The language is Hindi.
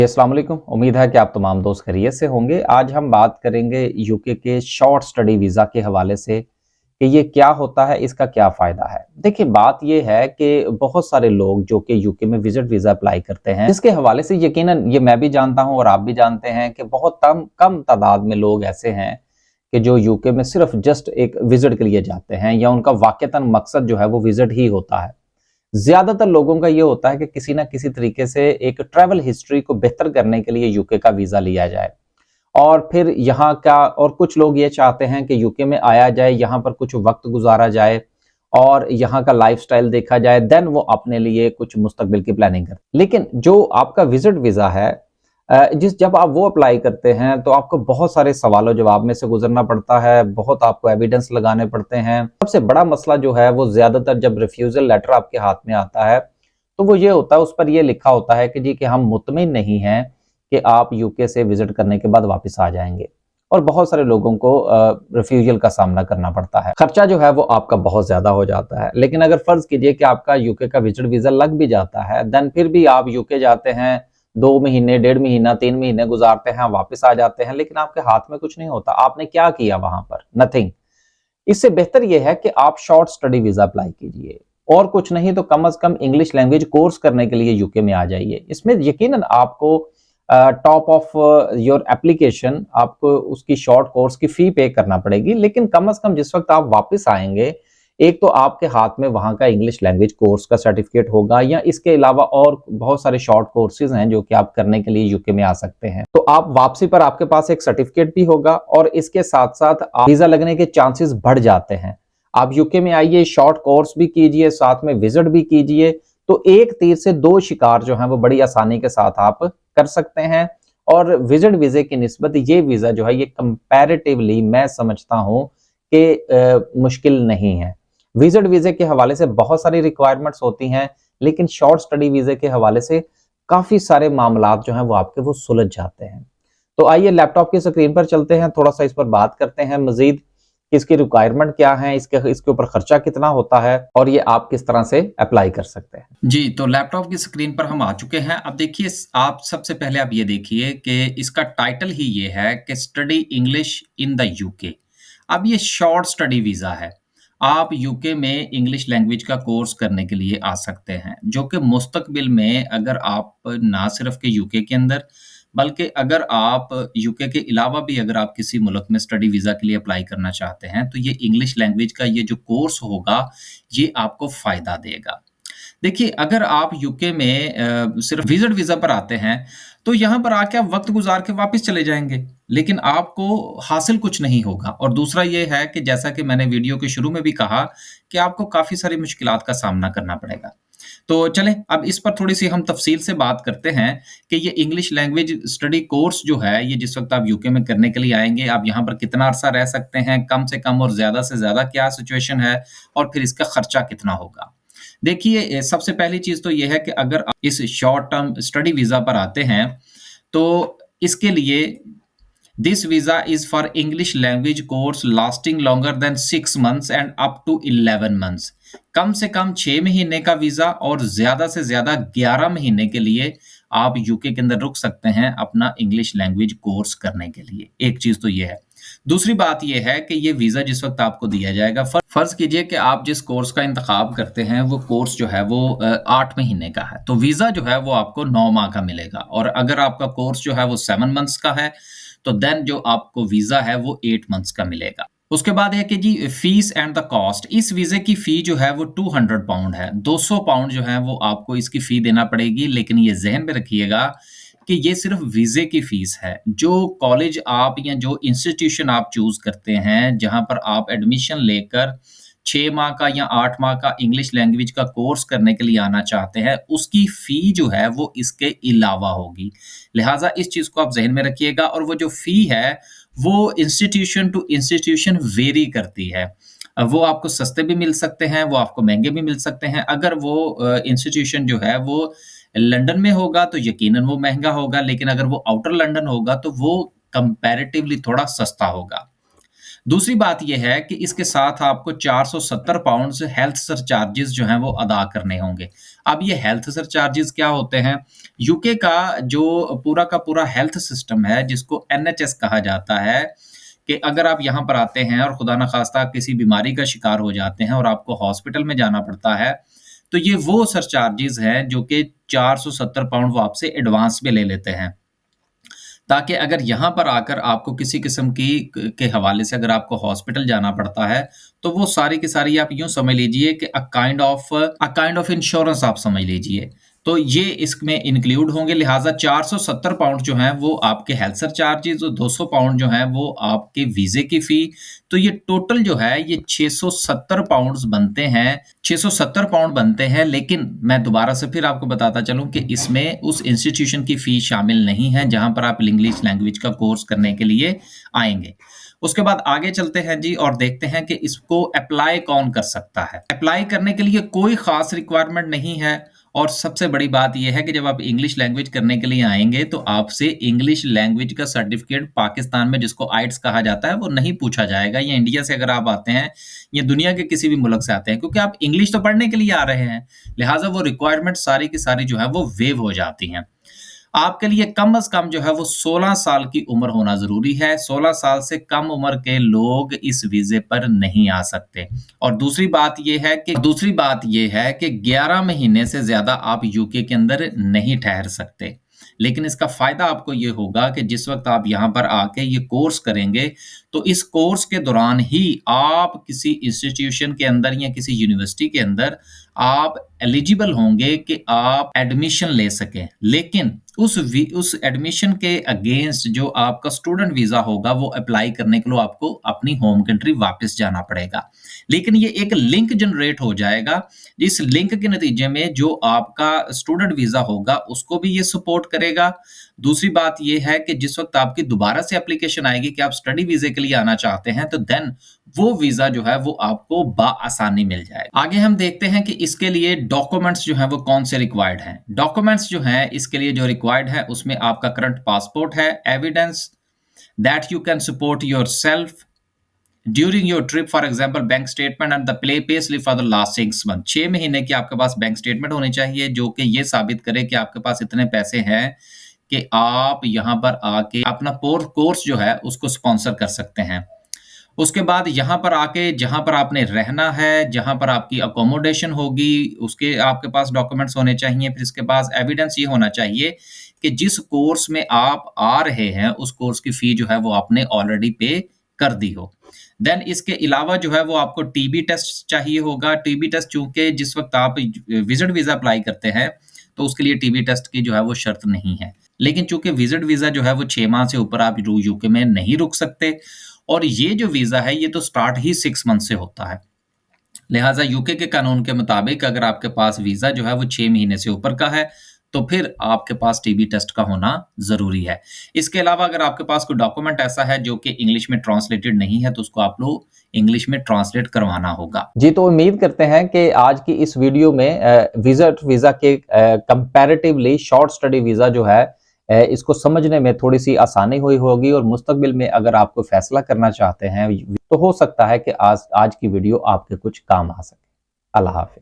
अस्सलाम वालेकुम। उम्मीद है कि आप तमाम दोस्त खैरियत से होंगे। आज हम बात करेंगे यूके के शॉर्ट स्टडी वीज़ा के हवाले से कि ये क्या होता है, इसका क्या फ़ायदा है। देखिए, बात ये है कि बहुत सारे लोग जो कि यूके में विज़िट वीज़ा अप्लाई करते हैं, इसके हवाले से यकीनन ये मैं भी जानता हूँ और आप भी जानते हैं कि बहुत कम तादाद में लोग ऐसे हैं कि जो यूके में सिर्फ़ जस्ट एक विज़िट के लिए जाते हैं या उनका वाक़ईतन मकसद जो है वो विज़िट ही होता है। ज्यादातर लोगों का ये होता है कि किसी ना किसी तरीके से एक ट्रैवल हिस्ट्री को बेहतर करने के लिए यूके का वीजा लिया जाए और फिर यहाँ का, और कुछ लोग ये चाहते हैं कि यूके में आया जाए, यहाँ पर कुछ वक्त गुजारा जाए और यहाँ का लाइफस्टाइल देखा जाए, देन वो अपने लिए कुछ मुस्तकबिल की प्लानिंग करते। लेकिन जो आपका विजिट वीजा है, जब आप वो अप्लाई करते हैं तो आपको बहुत सारे सवालों जवाब में से गुजरना पड़ता है, बहुत आपको एविडेंस लगाने पड़ते हैं। सबसे बड़ा मसला जो है वो ज्यादातर जब रिफ्यूजल लेटर आपके हाथ में आता है तो वो ये होता है, उस पर ये लिखा होता है कि जी कि हम मुतमिन नहीं हैं कि आप यूके से विजिट करने के बाद वापस आ जाएंगे, और बहुत सारे लोगों को रिफ्यूजल का सामना करना पड़ता है। खर्चा जो है वो आपका बहुत ज्यादा हो जाता है। लेकिन अगर फर्ज कीजिए कि आपका यूके का विजिट वीजा लग भी जाता है, देन फिर भी आप यूके जाते हैं, 2 महीने, 1.5 महीना, 3 महीने गुजारते हैं, वापस आ जाते हैं, लेकिन आपके हाथ में कुछ नहीं होता। आपने क्या किया वहां पर? नथिंग। इससे बेहतर यह है कि आप शॉर्ट स्टडी वीजा अप्लाई कीजिए, और कुछ नहीं तो कम से कम इंग्लिश लैंग्वेज कोर्स करने के लिए यूके में आ जाइए। इसमें यकीनन आपको टॉप ऑफ योर एप्लीकेशन आपको उसकी शॉर्ट कोर्स की फी पे करना पड़ेगी, लेकिन कम से कम जिस वक्त आप वापस आएंगे, एक तो आपके हाथ में वहां का इंग्लिश लैंग्वेज कोर्स का सर्टिफिकेट होगा, या इसके अलावा और बहुत सारे शॉर्ट कोर्सेज हैं जो कि आप करने के लिए यूके में आ सकते हैं। तो आप वापसी पर आपके पास एक सर्टिफिकेट भी होगा, और इसके साथ साथ वीजा लगने के चांसेस बढ़ जाते हैं। आप यूके में आइए, शॉर्ट कोर्स भी कीजिए, साथ में विजिट भी कीजिए, तो एक तीर से दो शिकार जो है वो बड़ी आसानी के साथ आप कर सकते हैं। और विजिट वीजे की निस्बत ये वीजा जो है ये कंपैरेटिवली मैं समझता हूं कि मुश्किल नहीं है। विजिट वीजे के हवाले से बहुत सारी रिक्वायरमेंट्स होती हैं, लेकिन शॉर्ट स्टडी वीजे के हवाले से काफी सारे मामलात जो हैं वो आपके वो सुलझ जाते हैं। तो आइए लैपटॉप की स्क्रीन पर चलते हैं, थोड़ा सा इस पर बात करते हैं मजीद कि इसकी रिक्वायरमेंट क्या है, इसके ऊपर खर्चा कितना होता है, और ये आप किस तरह से अप्लाई कर सकते हैं। जी, तो लैपटॉप की स्क्रीन पर हम आ चुके हैं। अब देखिए आप सबसे पहले आप ये देखिए कि इसका टाइटल ही ये है कि study English in the UK. अब ये शॉर्ट स्टडी वीज़ा है। आप यूके में इंग्लिश लैंग्वेज का कोर्स करने के लिए आ सकते हैं, जो कि मुस्तकबिल में अगर आप ना सिर्फ़ के यूके के अंदर, बल्कि अगर आप यूके के अलावा भी अगर आप किसी मुल्क में स्टडी वीज़ा के लिए अप्लाई करना चाहते हैं, तो ये इंग्लिश लैंग्वेज का ये जो कोर्स होगा, ये आपको फ़ायदा देगा। देखिए, अगर आप यूके में सिर्फ़ विज़िट वीज़ा पर आते हैं, तो यहाँ पर आके आप वक़्त गुज़ार के वापस चले जाएँगे, लेकिन आपको हासिल कुछ नहीं होगा। और दूसरा ये है कि जैसा कि मैंने वीडियो के शुरू में भी कहा कि आपको काफ़ी सारी मुश्किलात का सामना करना पड़ेगा। तो चलें, अब इस पर थोड़ी-सी हम तफ़सील से बात करते हैं कि ये इंग्लिश लैंग्वेज स्टडी कोर्स जो है, ये जिस वक़्त आप यूके में करने के लिए आएँगे, आप यहाँ पर कितना अरसा रह सकते हैं, कम से कम और ज़्यादा से ज़्यादा क्या सिचुएशन है, और फिर इसका खर्चा कितना होगा। देखिए सबसे पहली चीज़ तो ये है कि अगर आप इस शॉर्ट टर्म स्टडी वीज़ा पर आते हैं, तो इसके लिए this visa is for English language course lasting longer than 6 months and up to 11 months. कम से कम 6 महीने का वीज़ा और ज़्यादा से ज़्यादा 11 महीने के लिए आप यूके के अंदर रुक सकते हैं अपना इंग्लिश लैंग्वेज कोर्स करने के लिए। एक चीज़ तो ये है। दूसरी बात ये है कि ये वीज़ा जिस वक़्त आपको दिया जाएगा, फ़र्ज़ कीजिए कि आप जिस कोर्स का इंतख़ाब करते हैं, वो कोर्स जो है वो 8 महीने का है, तो वीज़ा जो है वो आपको 9 माह का मिलेगा। और अगर आपका कोर्स जो है वो 7 मंथ्स का है, तो देन जो आपको वीज़ा है वो 8 मंथ्स का मिलेगा। उसके बाद है कि जी फीस एंड द कॉस्ट। इस वीज़े की फ़ी जो है वो £200 है। £200 जो है वो आपको इसकी फ़ी देना पड़ेगी, लेकिन ये ज़हन में रखिएगा कि ये सिर्फ़ वीज़े की फ़ीस है। जो कॉलेज आप या जो इंस्टीट्यूशन आप चूज़ करते हैं, जहाँ पर आप एडमिशन लेकर 6 माह का या 8 माह का इंग्लिश लैंग्वेज का कोर्स करने के लिए आना चाहते हैं, उसकी फ़ी जो है वो इसके अलावा होगी। लिहाज़ा इस चीज़ को आप ज़हन में रखिएगा, और वो जो फ़ी है, वो इंस्टीट्यूशन टू इंस्टीट्यूशन वेरी करती है। वो आपको सस्ते भी मिल सकते हैं, वो आपको महँगे भी मिल सकते हैं। अगर वो इंस्टीट्यूशन जो है वो लंदन में होगा तो यकीनन वो महँगा होगा, लेकिन अगर वो आउटर लंदन होगा तो वो कंपैरेटिवली थोड़ा सस्ता होगा। दूसरी बात ये है कि इसके साथ आपको 470 पाउंड्स हेल्थ सरचार्जेस जो हैं वो अदा करने होंगे। अब ये हेल्थ सरचार्जेस क्या होते हैं? यूके का जो पूरा का पूरा हेल्थ सिस्टम है जिसको एनएचएस कहा जाता है, कि अगर आप यहाँ पर आते हैं और खुदा ना खास्ता किसी बीमारी का शिकार हो जाते हैं और आपको हॉस्पिटल में जाना पड़ता है, तो ये वो सरचार्जेस हैं जो कि 470 पाउंड वो आपसे एडवांस में ले लेते हैं। ताकि अगर यहाँ पर आकर आपको किसी किस्म की के हवाले से अगर आपको हॉस्पिटल जाना पड़ता है, तो वो सारी की सारी आप यूँ समझ लीजिए कि अ काइंड ऑफ इंश्योरेंस आप समझ लीजिए। तो ये इसमें इंक्लूड होंगे, लिहाज़ा 470 पाउंड जो हैं वो आपके हेल्थ सरचार्जेज़ और 200 पाउंड जो हैं वो आपके वीज़े की फ़ी। तो ये टोटल जो है ये 670 पाउंड्स बनते हैं, 670 पाउंड बनते हैं, लेकिन मैं दोबारा से फिर आपको बताता चलूँ कि इसमें उस इंस्टीट्यूशन की फ़ी शामिल नहीं है जहाँ पर आप इंग्लिश लैंग्वेज का कोर्स करने के लिए आएँगे। उसके बाद आगे चलते हैं जी और देखते हैं कि इसको अप्लाई कौन कर सकता है। अप्लाई करने के लिए कोई ख़ास रिक्वायरमेंट नहीं है और सबसे बड़ी बात ये है कि जब आप इंग्लिश लैंग्वेज करने के लिए आएँगे तो आपसे इंग्लिश लैंग्वेज का सर्टिफ़िकेट पाकिस्तान में जिसको आइट्स कहा जाता है वो नहीं पूछा जाएगा। या इंडिया से अगर आप आते हैं या दुनिया के किसी भी मुल्क से आते हैं, क्योंकि आप इंग्लिश तो पढ़ने के लिए आ रहे हैं, लिहाज़ा वो रिक्वायरमेंट सारी की सारी जो है वो वेव हो जाती हैं। आपके लिए कम से कम जो है वो 16 साल की उम्र होना ज़रूरी है। 16 साल से कम उम्र के लोग इस वीज़े पर नहीं आ सकते। और दूसरी बात ये है कि 11 महीने से ज़्यादा आप यूके के अंदर नहीं ठहर सकते। लेकिन इसका फ़ायदा आपको ये होगा कि जिस वक़्त आप यहाँ पर आके ये कोर्स करेंगे, तो इस कोर्स के दौरान ही आप किसी इंस्टीट्यूशन के अंदर या किसी यूनिवर्सिटी के अंदर आप एलिजिबल होंगे कि आप एडमिशन ले सकें। लेकिन उस एडमिशन के अगेंस्ट जो आपका स्टूडेंट वीज़ा होगा वो अप्लाई करने के लिए आपको अपनी होम कंट्री वापस जाना पड़ेगा। लेकिन ये एक लिंक जनरेट हो जाएगा, इस लिंक के नतीजे में जो आपका स्टूडेंट वीज़ा होगा उसको भी ये सपोर्ट करेगा। दूसरी बात ये है कि जिस वक़्त आपकी दोबारा से एप्लीकेशन आएगी कि आप स्टडी वीज़े के लिए आना चाहते हैं, तो देन वो वीज़ा जो है वो आपको बआसानी मिल जाएगा। आगे हम देखते हैं कि इसके लिए डॉक्यूमेंट्स जो हैं वो कौन से रिक्वायर्ड हैं। डॉक्यूमेंट्स जो हैं इसके लिए जो रिक्वायर्ड है उसमें आपका करंट पासपोर्ट है, evidence that you can support yourself during your trip, for example bank statement and the pay slip for the last 6 month. 6 महीने की आपके पास बैंक स्टेटमेंट होनी चाहिए जो कि ये साबित करे कि आपके पास इतने पैसे हैं कि आप यहाँ पर आके अपना कोर्स जो है उसको स्पॉन्सर कर सकते हैं। उसके बाद यहाँ पर आके जहाँ पर आपने रहना है, जहाँ पर आपकी अकोमोडेशन होगी, उसके आपके पास डॉक्यूमेंट्स होने चाहिए। फिर इसके पास एविडेंस ये होना चाहिए कि जिस कोर्स में आप आ रहे हैं, उस कोर्स की फ़ी जो है वो आपने ऑलरेडी पे कर दी हो। देन इसके अलावा जो है वो आपको टीबी टेस्ट चाहिए होगा। टीबी टेस्ट चूँकि जिस वक़्त आप विज़िट वीज़ा अप्लाई करते हैं, तो उसके लिए टीबी टेस्ट की जो है वो शर्त नहीं है। लेकिन चूँकि विज़िट वीज़ा जो है वो 6 माह से ऊपर आप यूके में नहीं रुक सकते और ये जो वीज़ा है ये तो स्टार्ट ही 6 मंथ से होता है। लिहाज़ा यूके के कानून के मुताबिक अगर आपके पास वीज़ा जो है वो 6 महीने से ऊपर का है, तो फिर आपके पास टीबी टेस्ट का होना ज़रूरी है। इसके अलावा अगर आपके पास कोई डॉक्यूमेंट ऐसा है जो कि इंग्लिश में ट्रांसलेटेड नहीं है, तो उसको आप लोग इंग्लिश में ट्रांसलेट करवाना होगा। जी, तो उम्मीद करते हैं कि आज की इस वीडियो में विज़िट वीज़ा के कंपैरेटिवली शॉर्ट स्टडी वीज़ा जो है इसको समझने में थोड़ी-सी आसानी हुई होगी और मुस्तकबिल में अगर आप कोई फैसला करना चाहते हैं, तो हो सकता है कि आज की वीडियो आपके कुछ काम आ सके। अल्लाह हाफ़िज़।